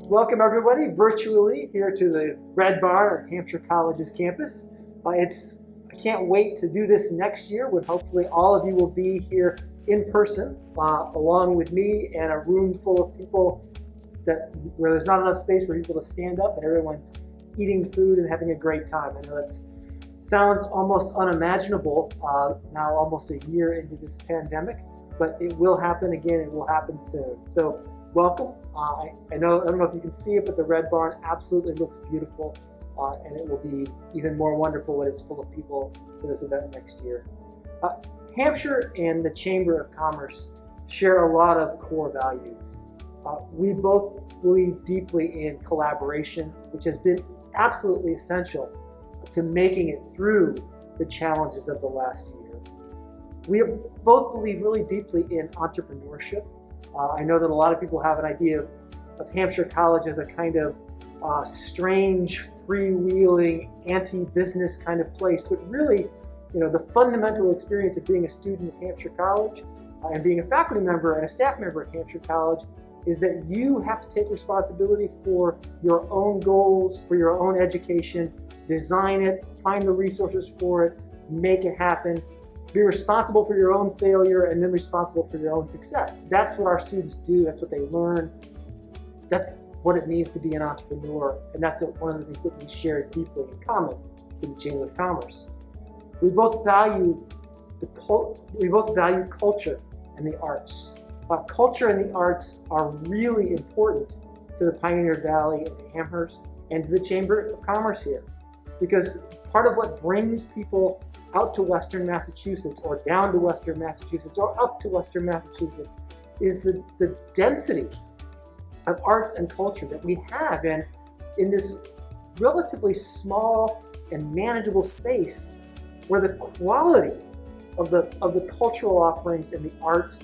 Welcome everybody virtually here to the Red Barn at Hampshire College's campus. I can't wait to do this next year when hopefully all of you will be here in person along with me and a room full of people where there's not enough space for people to stand up and everyone's eating food and having a great time. I know that sounds almost unimaginable now almost a year into this pandemic, but it will happen again. It will happen soon. So welcome. I don't know if you can see it, but the Red Barn absolutely looks beautiful, and it will be even more wonderful when it's full of people for this event next year. Hampshire and the Chamber of Commerce share a lot of core values. We both believe deeply in collaboration, which has been absolutely essential to making it through the challenges of the last year. We both believe really deeply in entrepreneurship. I know that a lot of people have an idea of Hampshire College as a kind of strange, freewheeling, anti-business kind of place, but really, the fundamental experience of being a student at Hampshire College and being a faculty member and a staff member at Hampshire College is that you have to take responsibility for your own goals, for your own education, design it, find the resources for it, make it happen. Be responsible for your own failure and then responsible for your own success. That's what our students do. That's what they learn. That's what it means to be an entrepreneur. And that's one of the things that we share deeply in common with the Chamber of Commerce. We both value culture and the arts. Culture and the arts are really important to the Pioneer Valley and Amherst and to the Chamber of Commerce here, because part of what brings people out to Western Massachusetts or down to Western Massachusetts or up to Western Massachusetts is the density of arts and culture that we have in this relatively small and manageable space where the quality of the cultural offerings and the art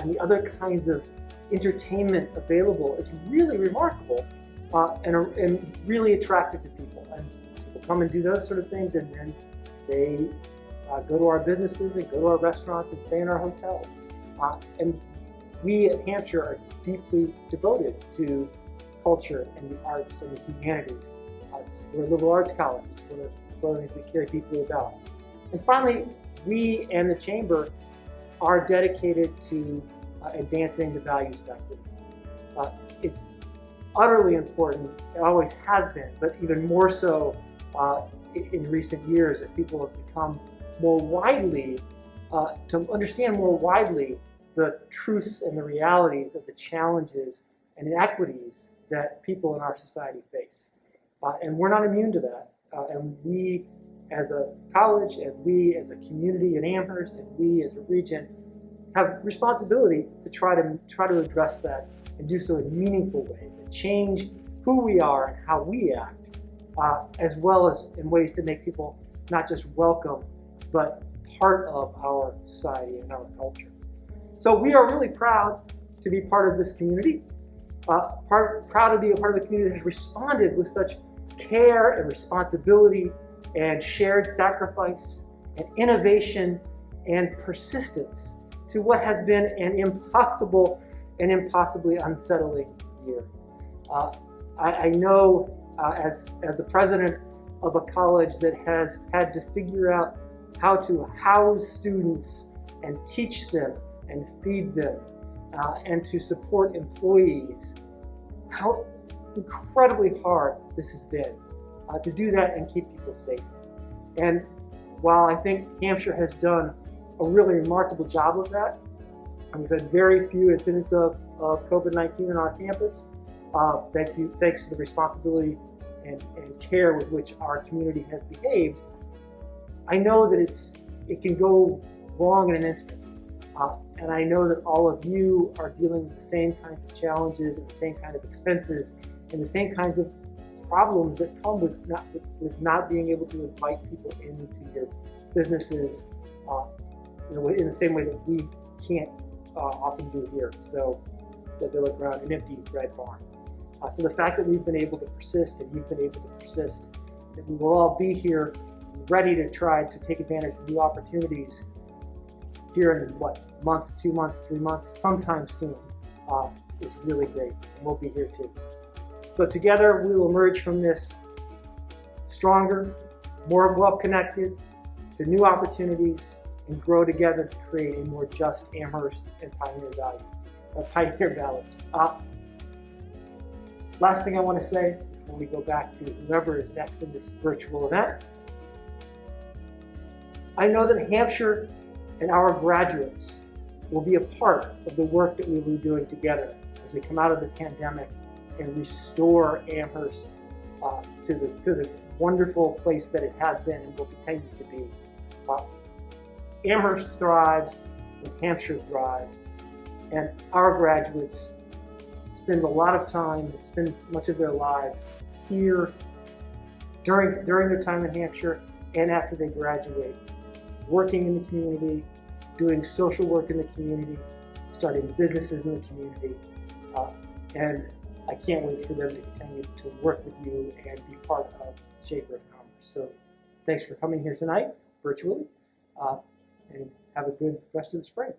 and the other kinds of entertainment available is really remarkable and really attractive to people. And people come and do those sort of things, and then they go to our businesses and go to our restaurants and stay in our hotels. And we at Hampshire are deeply devoted to culture and the arts and the humanities. We're a liberal arts college. It's one of the things we care deeply about. And finally, we and the Chamber are dedicated to advancing the values of equity. It's utterly important. It always has been, but even more so in recent years as people have become more widely, to understand more widely the truths and the realities of the challenges and inequities that people in our society face. And we're not immune to that. And we as a college, and we as a community in Amherst, and we as a region have responsibility to try to address that and do so in meaningful ways that change who we are and how we act, as well as in ways to make people not just welcome, but part of our society and our culture. So we are really proud to be part of this community, proud to be a part of the community that has responded with such care and responsibility and shared sacrifice and innovation and persistence to what has been an impossible and impossibly unsettling year. I know as the president of a college that has had to figure out how to house students and teach them and feed them and to support employees, how incredibly hard this has been to do that and keep people safe. And while I think Hampshire has done a really remarkable job of that, and we've had very few incidents of COVID-19 on our campus, thanks to the responsibility and care with which our community has behaved, I know that it can go wrong in an instant. And I know that all of you are dealing with the same kinds of challenges and the same kind of expenses and the same kinds of problems that come with not being able to invite people into your businesses in the same way that we can't often do here. So as I look around an empty Red Barn. So the fact that we've been able to persist and you've been able to persist, that we will all be here ready to try to take advantage of new opportunities here in month, 2 months, 3 months, sometime soon, is really great. And we'll be here too. So together we will emerge from this stronger, more well-connected to new opportunities, and grow together to create a more just Amherst and Pioneer Valley. Last thing I want to say before we go back to whoever is next in this virtual event, I know that Hampshire and our graduates will be a part of the work that we will be doing together as we come out of the pandemic and restore Amherst to the wonderful place that it has been and will continue to be. Amherst thrives when Hampshire thrives, and our graduates spend a lot of time and spend much of their lives here during their time in Hampshire and after they graduate, working in the community, doing social work in the community, starting businesses in the community, and I can't wait for them to continue to work with you and be part of Chamber of Commerce. So thanks for coming here tonight, virtually, and have a good rest of the spring.